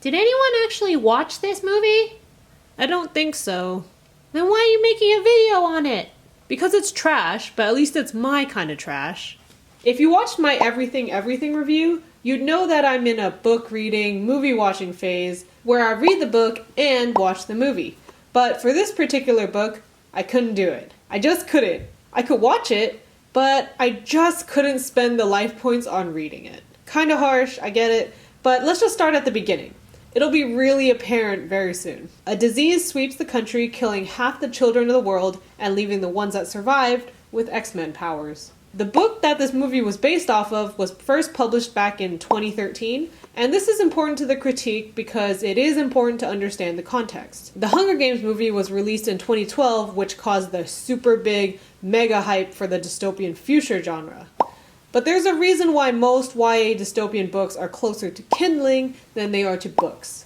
Did anyone actually watch this movie? I don't think so. Then why are you making a video on it? Because it's trash, but at least it's my kind of trash. If you watched my Everything Everything review, you'd know that I'm in a book reading, movie watching phase where I read the book and watch the movie. But for this particular book, I couldn't do it. I just couldn't. I could watch it, but I just couldn't spend the life points on reading it. Kinda harsh, I get it, but let's just start at the beginning. It'll be really apparent very soon. A disease sweeps the country, killing half the children of the world and leaving the ones that survived with X-Men powers. The book that this movie was based off of was first published back in 2013, and this is important to the critique because it is important to understand the context. The Hunger Games movie was released in 2012, which caused the super big, mega hype for the dystopian future genre. But there's a reason why most YA dystopian books are closer to kindling than they are to books.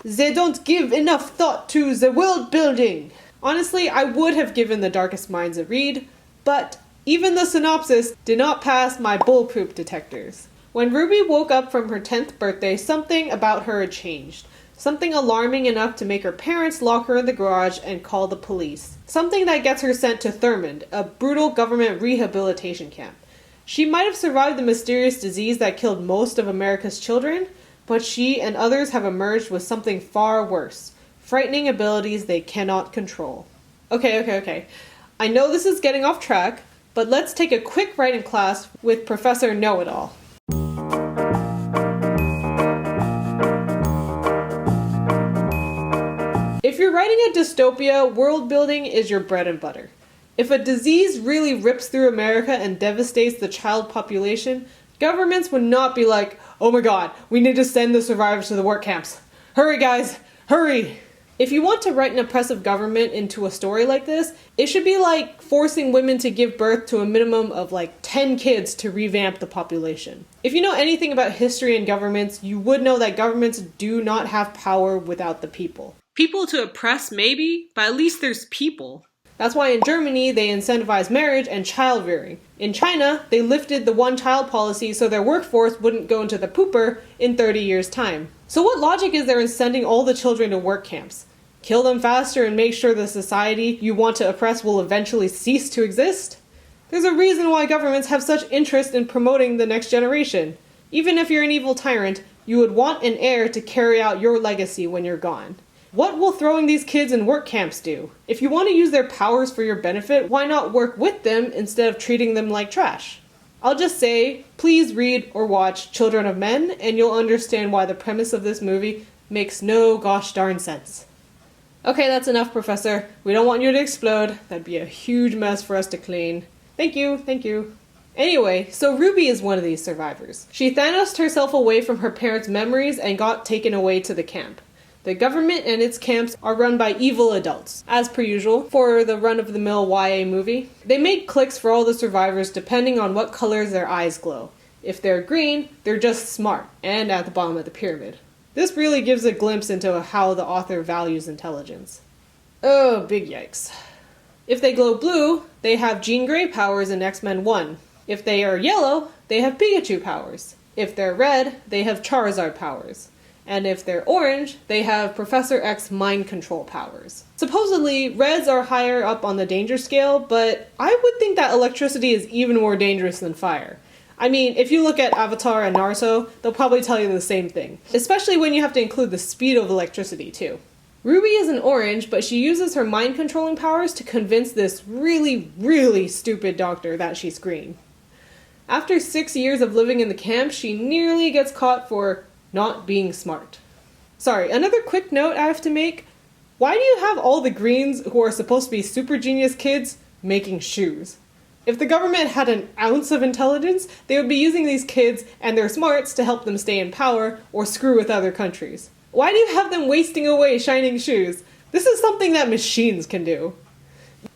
They don't give enough thought to the world building! Honestly, I would have given The Darkest Minds a read, but even the synopsis did not pass my bulletproof detectors. When Ruby woke up from her 10th birthday, something about her had changed. Something alarming enough to make her parents lock her in the garage and call the police. Something that gets her sent to Thurmond, a brutal government rehabilitation camp. She might have survived the mysterious disease that killed most of America's children, but she and others have emerged with something far worse. Frightening abilities they cannot control. Okay. I know this is getting off track, but let's take a quick writing class with Professor Know-It-All. If you're writing a dystopia, world building is your bread and butter. If a disease really rips through America and devastates the child population, governments would not be like, oh my god, we need to send the survivors to the work camps. Hurry guys, hurry! If you want to write an oppressive government into a story like this, it should be like forcing women to give birth to a minimum of like 10 kids to revamp the population. If you know anything about history and governments, you would know that governments do not have power without the people. People to oppress maybe, but at least there's people. That's why in Germany, they incentivize marriage and child rearing. In China, they lifted the one-child policy so their workforce wouldn't go into the pooper in 30 years' time. So what logic is there in sending all the children to work camps? Kill them faster and make sure the society you want to oppress will eventually cease to exist? There's a reason why governments have such interest in promoting the next generation. Even if you're an evil tyrant, you would want an heir to carry out your legacy when you're gone. What will throwing these kids in work camps do? If you want to use their powers for your benefit, why not work with them instead of treating them like trash? I'll just say, please read or watch Children of Men, and you'll understand why the premise of this movie makes no gosh darn sense. Okay, that's enough, Professor. We don't want you to explode. That'd be a huge mess for us to clean. Thank you. Anyway, so Ruby is one of these survivors. She Thanos'd herself away from her parents' memories and got taken away to the camp. The government and its camps are run by evil adults, as per usual, for the run-of-the-mill YA movie. They make cliques for all the survivors depending on what colors their eyes glow. If they're green, they're just smart, and at the bottom of the pyramid. This really gives a glimpse into how the author values intelligence. Oh, big yikes. If they glow blue, they have Jean Grey powers in X-Men 1. If they are yellow, they have Pikachu powers. If they're red, they have Charizard powers. And if they're orange, they have Professor X mind control powers. Supposedly, reds are higher up on the danger scale, but I would think that electricity is even more dangerous than fire. I mean, if you look at Avatar and Naruto, they'll probably tell you the same thing. Especially when you have to include the speed of electricity, too. Ruby is an orange, but she uses her mind controlling powers to convince this really stupid doctor that she's green. After 6 years of living in the camp, she nearly gets caught for not being smart. Sorry, another quick note I have to make. Why do you have all the greens who are supposed to be super genius kids making shoes? If the government had an ounce of intelligence, they would be using these kids and their smarts to help them stay in power or screw with other countries. Why do you have them wasting away shining shoes? This is something that machines can do.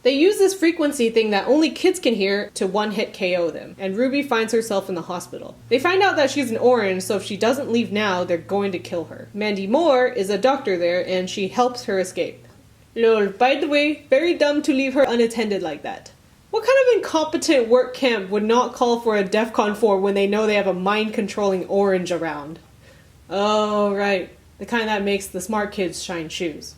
They use this frequency thing that only kids can hear to one-hit KO them, and Ruby finds herself in the hospital. They find out that she's an orange, so if she doesn't leave now, they're going to kill her. Mandy Moore is a doctor there, and she helps her escape. Lol, by the way, very dumb to leave her unattended like that. What kind of incompetent work camp would not call for a DEFCON 4 when they know they have a mind-controlling orange around? Oh, right. the kind that makes the smart kids shine shoes.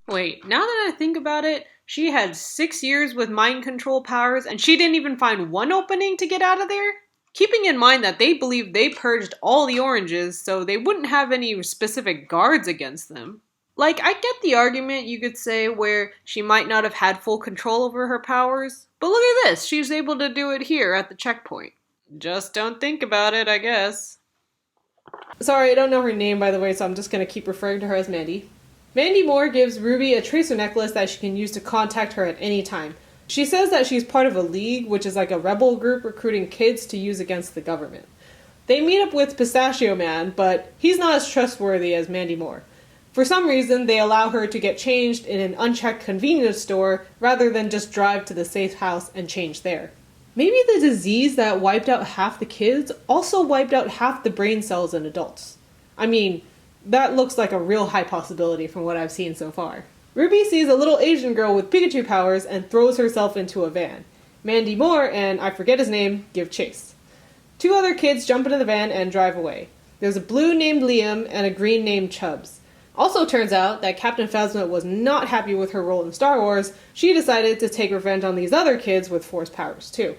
Wait, now that I think about it, she had 6 years with mind control powers and she didn't even find one opening to get out of there? Keeping in mind that they believe they purged all the oranges, so they wouldn't have any specific guards against them. Like, I get the argument, you could say, where she might not have had full control over her powers, but look at this, she's able to do it here at the checkpoint. Just don't think about it, I guess. Sorry, I don't know her name, by the way, so I'm just gonna keep referring to her as Mandy. Mandy Moore gives Ruby a tracer necklace that she can use to contact her at any time. She says that she's part of a league, which is like a rebel group recruiting kids to use against the government. They meet up with Pistachio Man, but he's not as trustworthy as Mandy Moore. For some reason, they allow her to get changed in an unchecked convenience store rather than just drive to the safe house and change there. Maybe the disease that wiped out half the kids also wiped out half the brain cells in adults. I mean, that looks like a real high possibility from what I've seen so far. Ruby sees a little Asian girl with Pikachu powers and throws herself into a van. Mandy Moore and, I forget his name, give chase. 2 other kids jump into the van and drive away. There's a blue named Liam and a green named Chubbs. Also turns out that Captain Phasma was not happy with her role in Star Wars. She decided to take revenge on these other kids with Force powers too.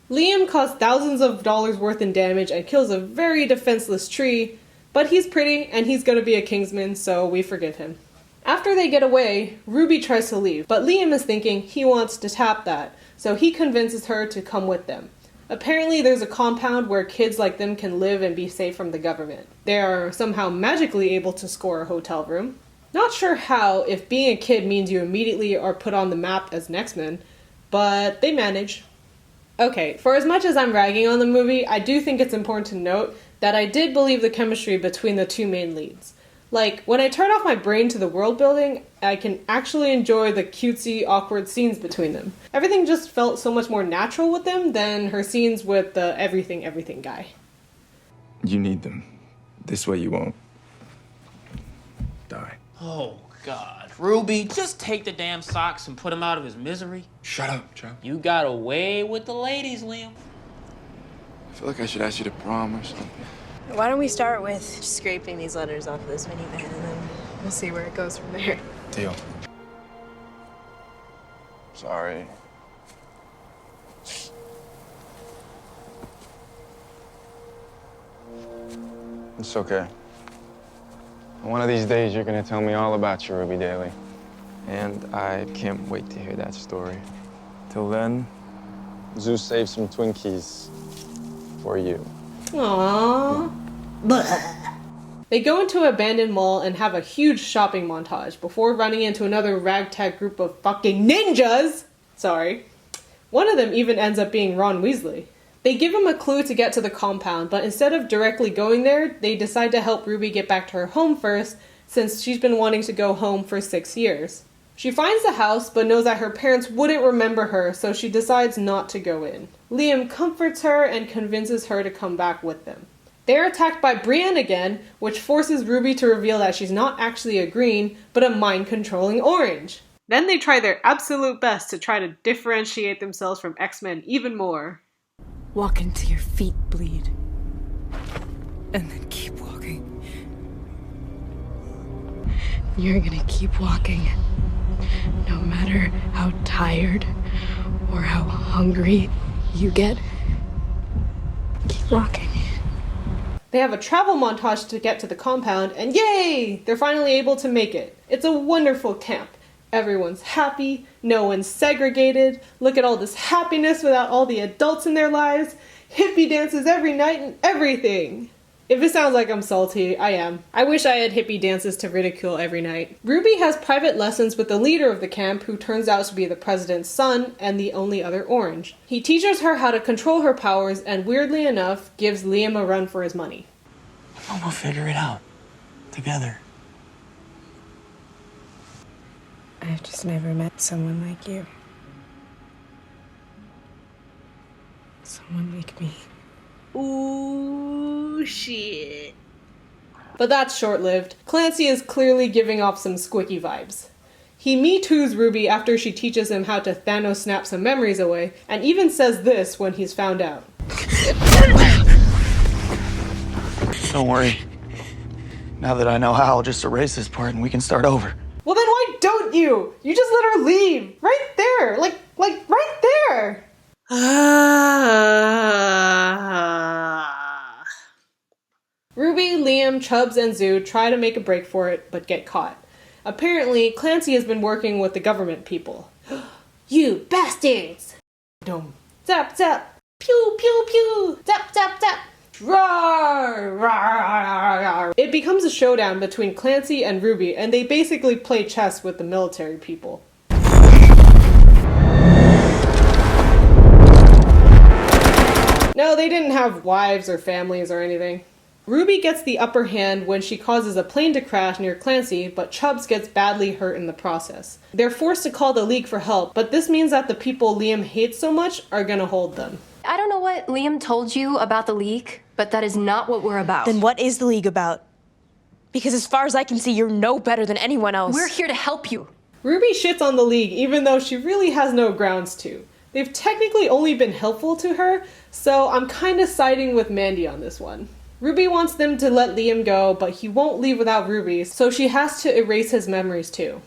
Liam caused thousands of dollars worth in damage and kills a very defenseless tree, but he's pretty and he's gonna be a Kingsman, so we forgive him. After they get away, Ruby tries to leave, but Liam is thinking he wants to tap that, so he convinces her to come with them. Apparently there's a compound where kids like them can live and be safe from the government. They are somehow magically able to score a hotel room. Not sure how, if being a kid means you immediately are put on the map as an X-Men, but they manage. Okay, for as much as I'm ragging on the movie, I do think it's important to note that I did believe the chemistry between the 2 main leads. Like, when I turn off my brain to the world building, I can actually enjoy the cutesy, awkward scenes between them. Everything just felt so much more natural with them than her scenes with the everything guy. You need them. This way you won't die. Oh, God. Ruby, just take the damn socks and put him out of his misery. Shut up, Joe. You got away with the ladies, Liam. I feel like I should ask you to prom or something. Why don't we start with scraping these letters off of this minivan, and then we'll see where it goes from there. Deal. Sorry. It's okay. One of these days, you're gonna tell me all about your Ruby Daly. And I can't wait to hear that story. Till then, Zeus saved some Twinkies for you. Aww. They go into an abandoned mall and have a huge shopping montage before running into another ragtag group of fucking ninjas! Sorry. One of them even ends up being Ron Weasley. They give him a clue to get to the compound, but instead of directly going there, they decide to help Ruby get back to her home first, since she's been wanting to go home for 6 years. She finds the house, but knows that her parents wouldn't remember her, so she decides not to go in. Liam comforts her and convinces her to come back with them. They're attacked by Brienne again, which forces Ruby to reveal that she's not actually a green, but a mind-controlling orange. Then they try their absolute best to try to differentiate themselves from X-Men even more. Walk until your feet bleed. And then keep walking. You're gonna keep walking. No matter how tired or how hungry you get, keep walking. They have a travel montage to get to the compound, and yay! They're finally able to make it. It's a wonderful camp. Everyone's happy, no one's segregated. Look at all this happiness without all the adults in their lives. Hippie dances every night and everything. If it sounds like I'm salty, I am. I wish I had hippie dances to ridicule every night. Ruby has private lessons with the leader of the camp, who turns out to be the president's son and the only other orange. He teaches her how to control her powers and, weirdly enough, gives Liam a run for his money. We'll figure it out. Together. I've just never met someone like you. Someone like me. Ooh, shit. But that's short-lived. Clancy is clearly giving off some squicky vibes. He me-toos Ruby after she teaches him how to Thanos snap some memories away, and even says this when he's found out. Don't worry. Now that I know how, I'll just erase this part and we can start over. Well, then why don't you? You just let her leave. Right there. Like right there. Ruby, Liam, Chubbs, and Zoo try to make a break for it, but get caught. Apparently, Clancy has been working with the government people. You bastards! Dum. Zap, zap. Pew, pew, pew. Zap, zap, zap. Roar, roar. It becomes a showdown between Clancy and Ruby, and they basically play chess with the military people. No, they didn't have wives or families or anything. Ruby gets the upper hand when she causes a plane to crash near Clancy, but Chubbs gets badly hurt in the process. They're forced to call the League for help, but this means that the people Liam hates so much are gonna hold them. I don't know what Liam told you about the League, but that is not what we're about. Then what is the League about? Because as far as I can see, you're no better than anyone else. We're here to help you. Ruby shits on the League even though she really has no grounds to. They've technically only been helpful to her, so I'm kinda siding with Mandy on this one. Ruby wants them to let Liam go, but he won't leave without Ruby, so she has to erase his memories too.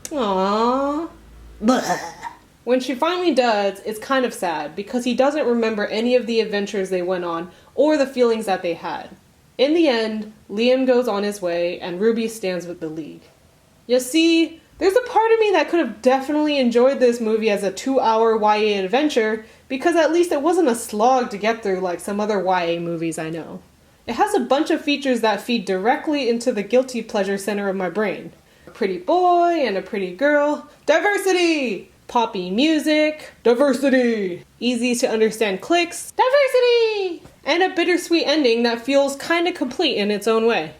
Aww. Blah. When she finally does, it's kind of sad, because he doesn't remember any of the adventures they went on, or the feelings that they had. In the end, Liam goes on his way, and Ruby stands with the League. You see, there's a part of me that could have definitely enjoyed this movie as a 2-hour YA adventure, because at least it wasn't a slog to get through like some other YA movies I know. It has a bunch of features that feed directly into the guilty pleasure center of my brain. A pretty boy and a pretty girl. Diversity! Poppy music. Diversity! Easy to understand clicks. Diversity! And a bittersweet ending that feels kinda complete in its own way.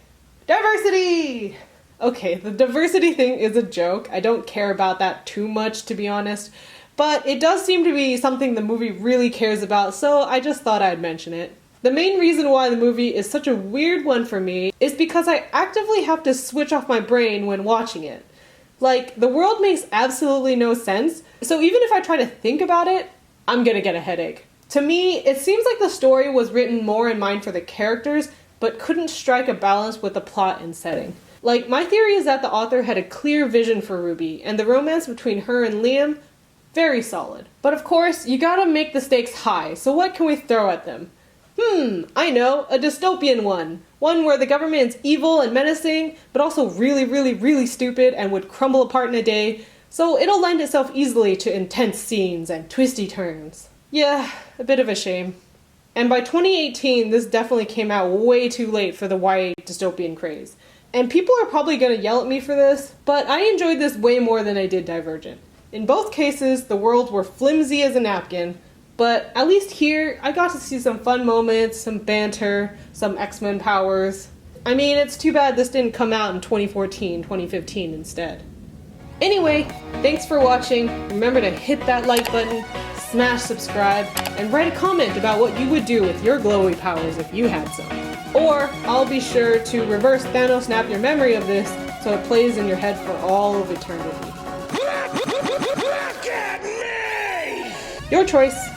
Diversity! Okay, the diversity thing is a joke. I don't care about that too much, to be honest. But it does seem to be something the movie really cares about, so I just thought I'd mention it. The main reason why the movie is such a weird one for me is because I actively have to switch off my brain when watching it. Like, the world makes absolutely no sense, so even if I try to think about it, I'm gonna get a headache. To me, it seems like the story was written more in mind for the characters, but couldn't strike a balance with the plot and setting. Like, my theory is that the author had a clear vision for Ruby, and the romance between her and Liam, very solid. But of course, you gotta make the stakes high, so what can we throw at them? I know, a dystopian one. One where the government is evil and menacing, but also really, really, really stupid and would crumble apart in a day, so it'll lend itself easily to intense scenes and twisty turns. Yeah, a bit of a shame. And by 2018, this definitely came out way too late for the YA dystopian craze. And people are probably gonna yell at me for this, but I enjoyed this way more than I did Divergent. In both cases, the worlds were flimsy as a napkin, but at least here, I got to see some fun moments, some banter, some X-Men powers. I mean, it's too bad this didn't come out in 2014, 2015 instead. Anyway, thanks for watching. Remember to hit that like button, smash subscribe, and write a comment about what you would do with your glowy powers if you had some. Or, I'll be sure to reverse Thanos snap your memory of this so it plays in your head for all of eternity. Look at me! Your choice.